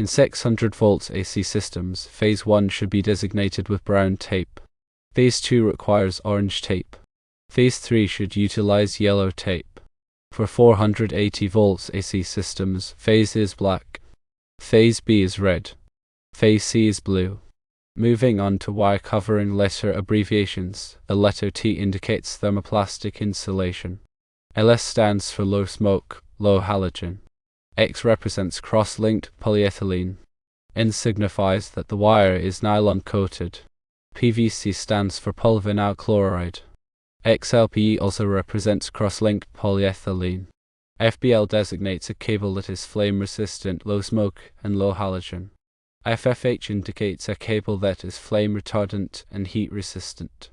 In 600 volts AC systems, phase 1 should be designated with brown tape. Phase 2 requires orange tape. Phase 3 should utilize yellow tape. For 480 volts AC systems, phase is black. Phase B is red. Phase C is blue. Moving on to wire covering letter abbreviations, the letter T indicates thermoplastic insulation. LS stands for low smoke, low halogen. X represents cross-linked polyethylene. N signifies that the wire is nylon-coated. PVC stands for polyvinyl chloride. XLPE also represents cross-linked polyethylene. FBL designates a cable that is flame-resistant, low smoke, and low halogen. FFH indicates a cable that is flame-retardant and heat-resistant.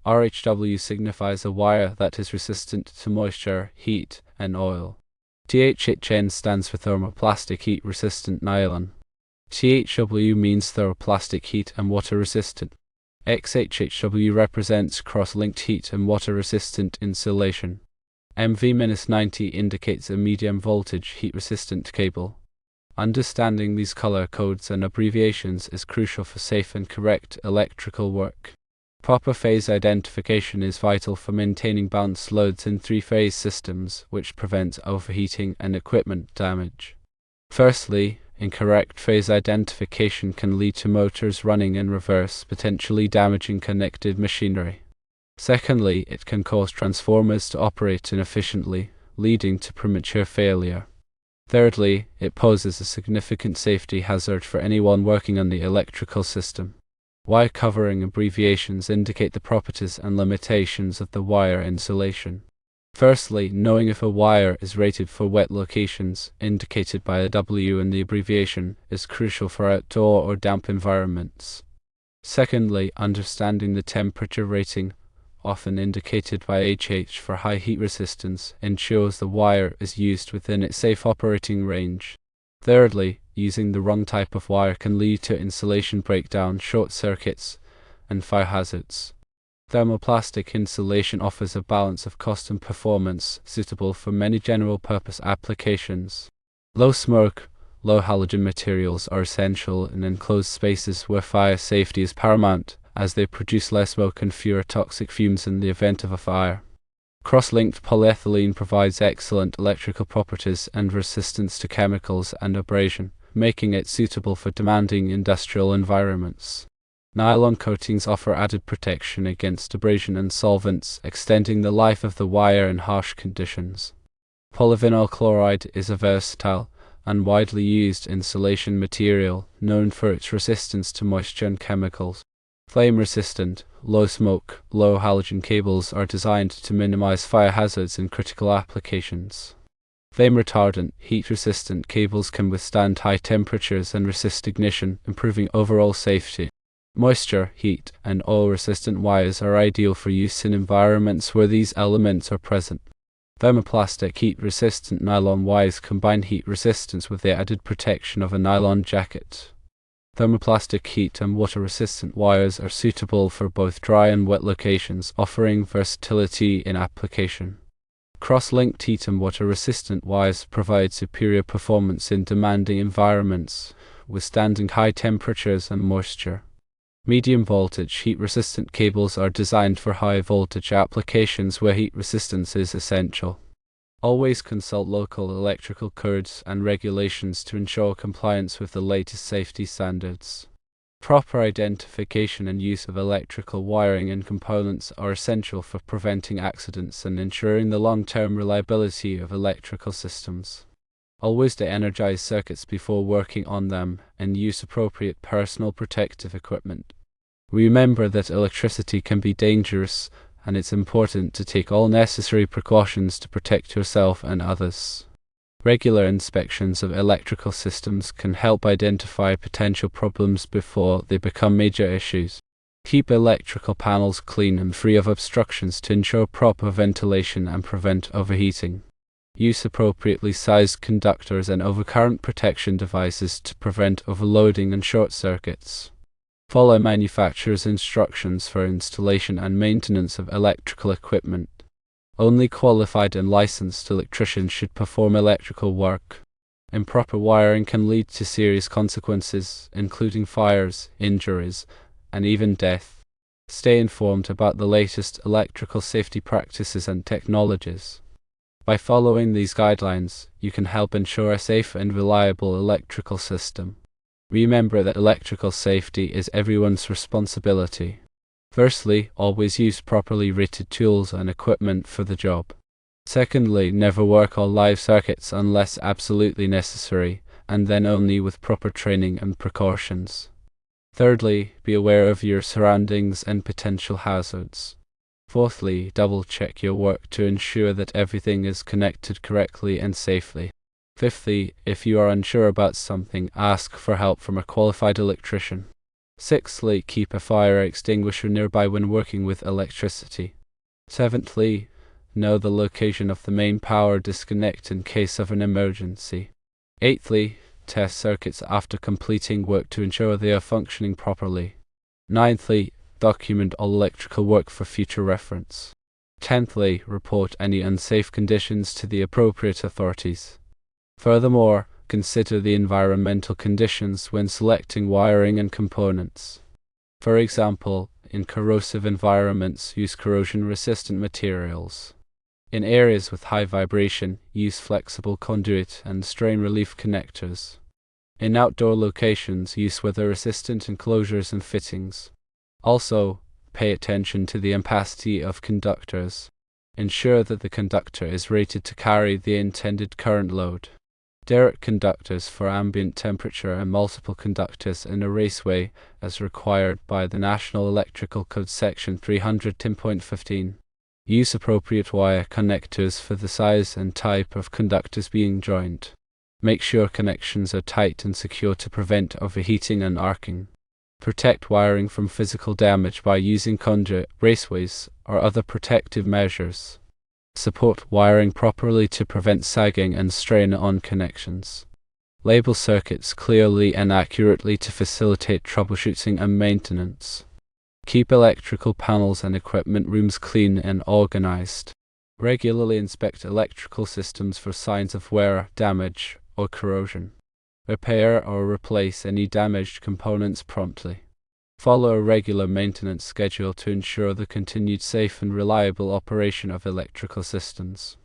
RHW signifies a wire that is resistant to moisture, heat, and oil. THHN stands for thermoplastic heat-resistant nylon. THW means thermoplastic heat and water-resistant. XHHW represents cross-linked heat and water-resistant insulation. MV-90 indicates a medium-voltage heat-resistant cable. Understanding these color codes and abbreviations is crucial for safe and correct electrical work. Proper phase identification is vital for maintaining balanced loads in three-phase systems, which prevents overheating and equipment damage. Firstly, incorrect phase identification can lead to motors running in reverse, potentially damaging connected machinery. Secondly, it can cause transformers to operate inefficiently, leading to premature failure. Thirdly, it poses a significant safety hazard for anyone working on the electrical system. Wire covering abbreviations indicate the properties and limitations of the wire insulation. Firstly, knowing if a wire is rated for wet locations, indicated by a W in the abbreviation, is crucial for outdoor or damp environments. Secondly, understanding the temperature rating, often indicated by HH for high heat resistance, ensures the wire is used within its safe operating range. Thirdly, using the wrong type of wire can lead to insulation breakdown, short circuits, and fire hazards. Thermoplastic insulation offers a balance of cost and performance, suitable for many general-purpose applications. Low smoke, low halogen materials are essential in enclosed spaces where fire safety is paramount, as they produce less smoke and fewer toxic fumes in the event of a fire. Cross-linked polyethylene provides excellent electrical properties and resistance to chemicals and abrasion, making it suitable for demanding industrial environments. Nylon coatings offer added protection against abrasion and solvents, extending the life of the wire in harsh conditions. Polyvinyl chloride is a versatile and widely used insulation material, known for its resistance to moisture and chemicals. Flame-resistant, low-smoke, low-halogen cables are designed to minimize fire hazards in critical applications. Flame-retardant, heat-resistant cables can withstand high temperatures and resist ignition, improving overall safety. Moisture, heat, and oil-resistant wires are ideal for use in environments where these elements are present. Thermoplastic heat-resistant nylon wires combine heat resistance with the added protection of a nylon jacket. Thermoplastic heat and water-resistant wires are suitable for both dry and wet locations, offering versatility in application. Cross-linked heat and water-resistant wires provide superior performance in demanding environments, withstanding high temperatures and moisture. Medium-voltage heat-resistant cables are designed for high-voltage applications where heat resistance is essential. Always consult local electrical codes and regulations to ensure compliance with the latest safety standards. Proper identification and use of electrical wiring and components are essential for preventing accidents and ensuring the long-term reliability of electrical systems. Always de-energize circuits before working on them and use appropriate personal protective equipment. Remember that electricity can be dangerous, and it's important to take all necessary precautions to protect yourself and others. Regular inspections of electrical systems can help identify potential problems before they become major issues. Keep electrical panels clean and free of obstructions to ensure proper ventilation and prevent overheating. Use appropriately sized conductors and overcurrent protection devices to prevent overloading and short circuits. Follow manufacturer's instructions for installation and maintenance of electrical equipment. Only qualified and licensed electricians should perform electrical work. Improper wiring can lead to serious consequences, including fires, injuries, and even death. Stay informed about the latest electrical safety practices and technologies. By following these guidelines, you can help ensure a safe and reliable electrical system. Remember that electrical safety is everyone's responsibility. Firstly, always use properly rated tools and equipment for the job. Secondly, never work all live circuits unless absolutely necessary, and then only with proper training and precautions. Thirdly, be aware of your surroundings and potential hazards. Fourthly, double-check your work to ensure that everything is connected correctly and safely. Fifthly, if you are unsure about something, ask for help from a qualified electrician. Sixthly, keep a fire extinguisher nearby when working with electricity. Seventhly, know the location of the main power disconnect in case of an emergency. Eighthly, test circuits after completing work to ensure they are functioning properly. Ninthly, document all electrical work for future reference. Tenthly, report any unsafe conditions to the appropriate authorities. Furthermore, consider the environmental conditions when selecting wiring and components. For example, in corrosive environments, use corrosion-resistant materials. In areas with high vibration, use flexible conduit and strain relief connectors. In outdoor locations, use weather-resistant enclosures and fittings. Also, pay attention to the ampacity of conductors. Ensure that the conductor is rated to carry the intended current load. Direct conductors for ambient temperature and multiple conductors in a raceway as required by the National Electrical Code Section 310.15. Use appropriate wire connectors for the size and type of conductors being joined. Make sure connections are tight and secure to prevent overheating and arcing. Protect wiring from physical damage by using conduit, raceways, or other protective measures. Support wiring properly to prevent sagging and strain on connections. Label circuits clearly and accurately to facilitate troubleshooting and maintenance. Keep electrical panels and equipment rooms clean and organized. Regularly inspect electrical systems for signs of wear, damage, or corrosion. Repair or replace any damaged components promptly. Follow a regular maintenance schedule to ensure the continued safe and reliable operation of electrical systems.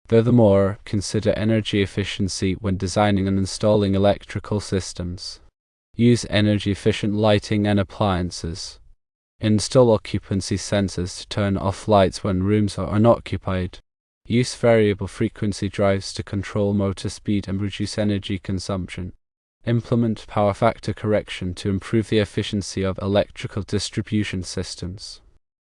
Furthermore, consider energy efficiency when designing and installing electrical systems. Use energy-efficient lighting and appliances. Install occupancy sensors to turn off lights when rooms are unoccupied. Use variable frequency drives to control motor speed and reduce energy consumption. Implement power factor correction to improve the efficiency of electrical distribution systems.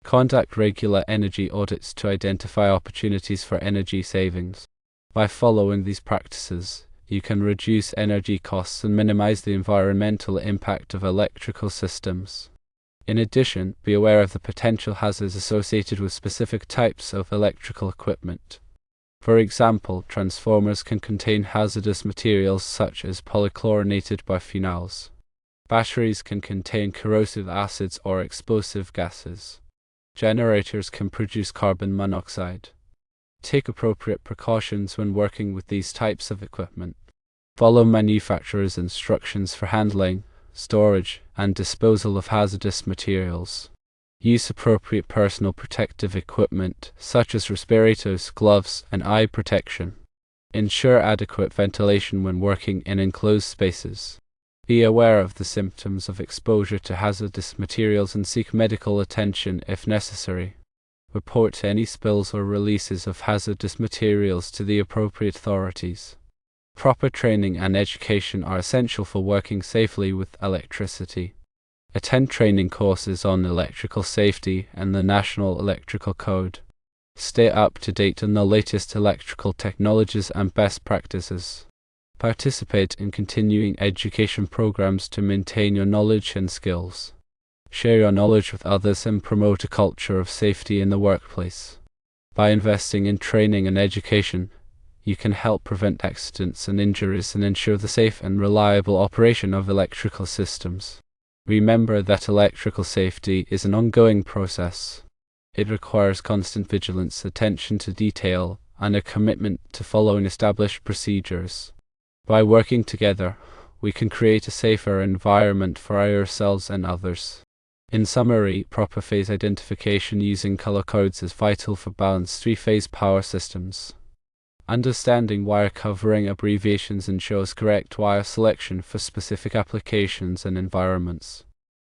Conduct regular energy audits to identify opportunities for energy savings. By following these practices, you can reduce energy costs and minimize the environmental impact of electrical systems. In addition, be aware of the potential hazards associated with specific types of electrical equipment. For example, transformers can contain hazardous materials such as polychlorinated biphenyls. Batteries can contain corrosive acids or explosive gases. Generators can produce carbon monoxide. Take appropriate precautions when working with these types of equipment. Follow manufacturers' instructions for handling, storage, and disposal of hazardous materials. Use appropriate personal protective equipment, such as respirators, gloves, and eye protection. Ensure adequate ventilation when working in enclosed spaces. Be aware of the symptoms of exposure to hazardous materials and seek medical attention if necessary. Report any spills or releases of hazardous materials to the appropriate authorities. Proper training and education are essential for working safely with electricity. Attend training courses on electrical safety and the National Electrical Code. Stay up to date on the latest electrical technologies and best practices. Participate in continuing education programs to maintain your knowledge and skills. Share your knowledge with others and promote a culture of safety in the workplace. By investing in training and education, you can help prevent accidents and injuries and ensure the safe and reliable operation of electrical systems. Remember that electrical safety is an ongoing process. It requires constant vigilance, attention to detail, and a commitment to following established procedures. By working together, we can create a safer environment for ourselves and others. In summary, proper phase identification using color codes is vital for balanced three-phase power systems. Understanding wire covering abbreviations ensures correct wire selection for specific applications and environments.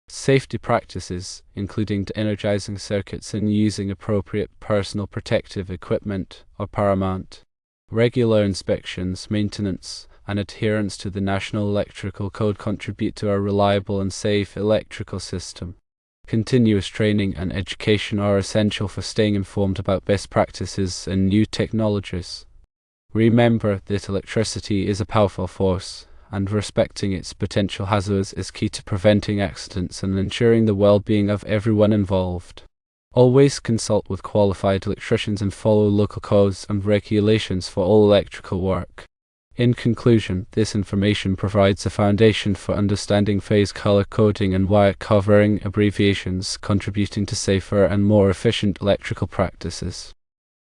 Safety practices, including de-energizing circuits and using appropriate personal protective equipment, are paramount. Regular inspections, maintenance, and adherence to the National Electrical Code contribute to a reliable and safe electrical system. Continuous training and education are essential for staying informed about best practices and new technologies. Remember that electricity is a powerful force, and respecting its potential hazards is key to preventing accidents and ensuring the well-being of everyone involved. Always consult with qualified electricians and follow local codes and regulations for all electrical work. In conclusion, this information provides a foundation for understanding phase color coding and wire covering abbreviations, contributing to safer and more efficient electrical practices.